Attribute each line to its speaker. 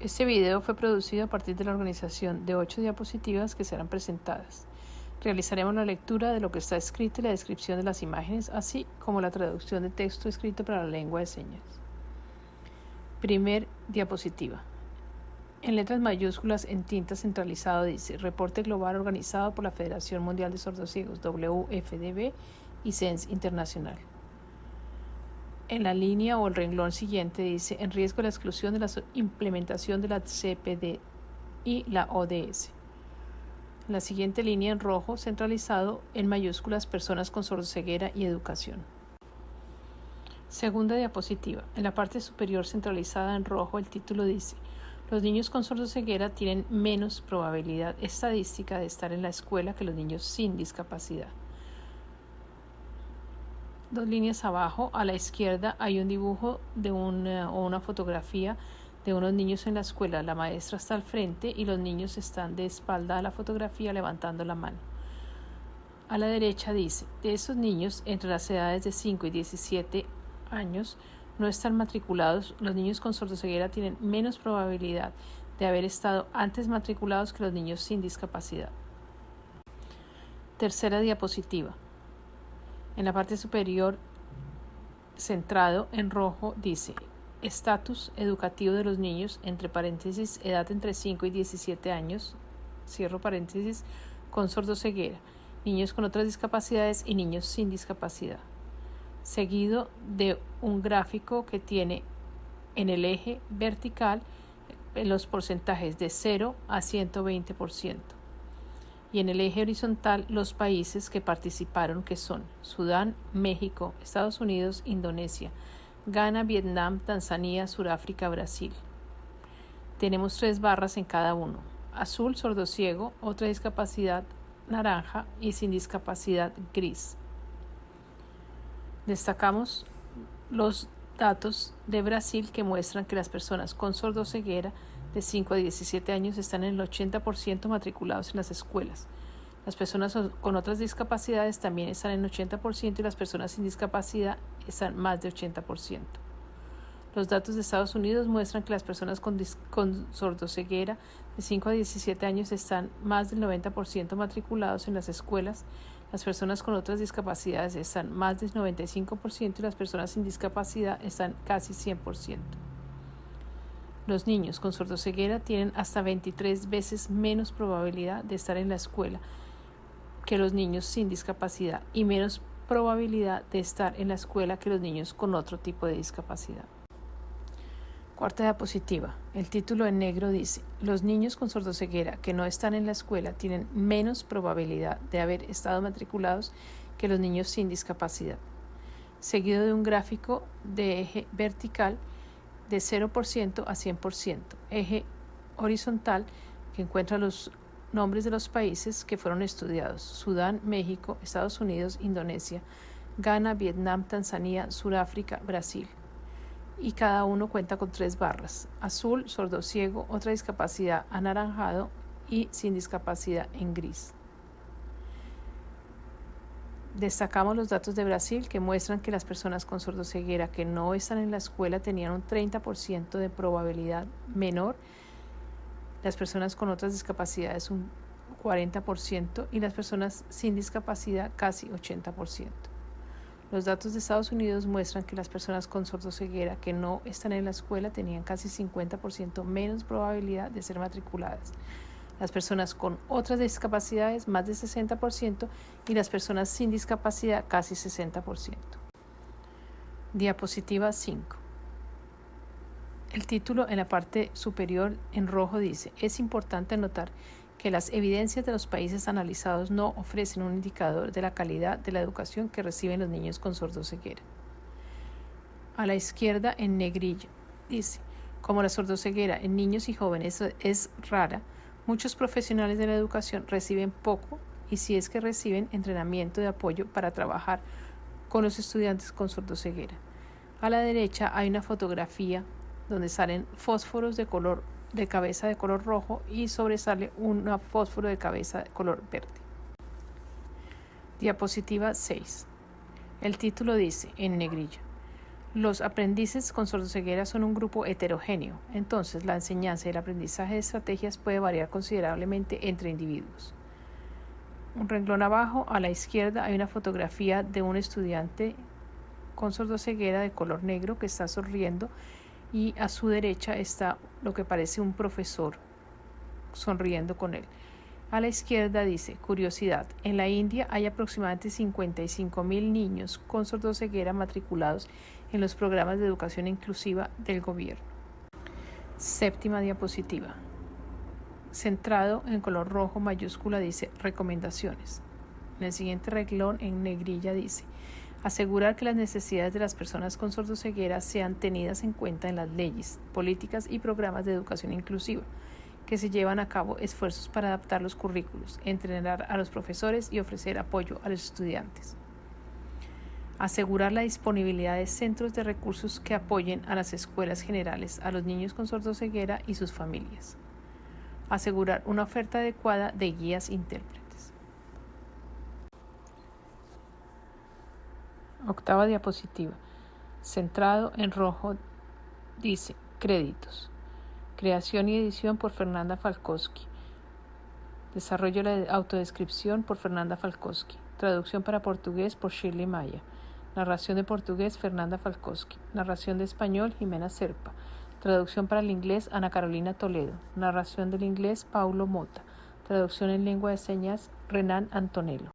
Speaker 1: Este video fue producido a partir de la organización de 8 diapositivas que serán presentadas. Realizaremos la lectura de lo que está escrito y la descripción de las imágenes, así como la traducción de texto escrito para la lengua de señas. Primer diapositiva. En letras mayúsculas en tinta centralizado dice: Reporte global organizado por la Federación Mundial de Sordociegos, WFDB y SENS Internacional. En la línea o el renglón siguiente dice: en riesgo de la exclusión de la implementación de la CPD y la ODS. En la siguiente línea en rojo centralizado en mayúsculas: personas con sordoceguera y educación. Segunda diapositiva. En la parte superior centralizada en rojo el título dice: los niños con sordoceguera tienen menos probabilidad estadística de estar en la escuela que los niños sin discapacidad. Dos líneas abajo, a la izquierda, hay un dibujo de una fotografía de unos niños en la escuela. La maestra está al frente y los niños están de espalda a la fotografía levantando la mano. A la derecha dice: de esos niños entre las edades de 5 y 17 años no están matriculados, los niños con sordoceguera tienen menos probabilidad de haber estado antes matriculados que los niños sin discapacidad. Tercera diapositiva. En la parte superior, centrado en rojo, dice: estatus educativo de los niños, entre paréntesis, edad entre 5 y 17 años, cierro paréntesis, con sordoceguera, niños con otras discapacidades y niños sin discapacidad. Seguido de un gráfico que tiene en el eje vertical los porcentajes de 0 a 120%. Y en el eje horizontal los países que participaron, que son Sudán, México, Estados Unidos, Indonesia, Ghana, Vietnam, Tanzania, Sudáfrica, Brasil. Tenemos 3 barras en cada uno: azul, sordociego, otra discapacidad, naranja, y sin discapacidad, gris. Destacamos los datos de Brasil que muestran que las personas con sordoceguera de 5 a 17 años están en el 80% matriculados en las escuelas. Las personas con otras discapacidades también están en el 80% y las personas sin discapacidad están más de 80%. Los datos de Estados Unidos muestran que las personas con sordoceguera de 5 a 17 años están más del 90% matriculados en las escuelas. Las personas con otras discapacidades están más del 95% y las personas sin discapacidad están casi 100%. Los niños con sordoceguera tienen hasta 23 veces menos probabilidad de estar en la escuela que los niños sin discapacidad y menos probabilidad de estar en la escuela que los niños con otro tipo de discapacidad. Cuarta diapositiva. El título en negro dice: los niños con sordoceguera que no están en la escuela tienen menos probabilidad de haber estado matriculados que los niños sin discapacidad. Seguido de un gráfico de eje vertical de 0% a 100%, eje horizontal que encuentra los nombres de los países que fueron estudiados: Sudán, México, Estados Unidos, Indonesia, Ghana, Vietnam, Tanzania, Sudáfrica, Brasil. Y cada uno cuenta con 3 barras: azul, sordociego, otra discapacidad, anaranjado, y sin discapacidad en gris. Destacamos los datos de Brasil que muestran que las personas con sordoceguera que no están en la escuela tenían un 30% de probabilidad menor, las personas con otras discapacidades un 40% y las personas sin discapacidad casi 80%. Los datos de Estados Unidos muestran que las personas con sordoceguera que no están en la escuela tenían casi 50% menos probabilidad de ser matriculadas. Las personas con otras discapacidades más de 60% y las personas sin discapacidad casi 60%. Diapositiva 5. El título en la parte superior en rojo dice: es importante notar que las evidencias de los países analizados no ofrecen un indicador de la calidad de la educación que reciben los niños con sordoceguera. A la izquierda en negrilla dice: como la sordoceguera en niños y jóvenes es rara, muchos profesionales de la educación reciben poco, y si es que reciben, entrenamiento de apoyo para trabajar con los estudiantes con sordoceguera. A la derecha hay una fotografía donde salen fósforos de cabeza de color rojo y sobresale un fósforo de cabeza de color verde. Diapositiva 6. El título dice en negrilla: Los aprendices con sordoceguera son un grupo heterogéneo, entonces la enseñanza y el aprendizaje de estrategias puede variar considerablemente entre individuos. Un renglón abajo, a la izquierda, hay una fotografía de un estudiante con sordoceguera de color negro que está sonriendo, y a su derecha está lo que parece un profesor sonriendo con él. A la izquierda dice: curiosidad, en la India hay aproximadamente 55.000 niños con sordoceguera matriculados en los programas de educación inclusiva del gobierno. Séptima diapositiva. Centrado en color rojo mayúscula dice recomendaciones. En el siguiente renglón en negrilla dice: asegurar que las necesidades de las personas con sordoceguera sean tenidas en cuenta en las leyes, políticas y programas de educación inclusiva, que se llevan a cabo esfuerzos para adaptar los currículos, entrenar a los profesores y ofrecer apoyo a los estudiantes. Asegurar la disponibilidad de centros de recursos que apoyen a las escuelas generales, a los niños con sordoceguera y sus familias. Asegurar una oferta adecuada de guías intérpretes. Octava diapositiva. Centrado en rojo dice: créditos. Creación y edición por Fernanda Falkowski. Desarrollo de la autodescripción por Fernanda Falkowski. Traducción para portugués por Shirley Maya. Narración de portugués Fernanda Falkowski. Narración de español Jimena Serpa. Traducción para el inglés Ana Carolina Toledo. Narración del inglés Paulo Mota. Traducción en lengua de señas Renan Antonello.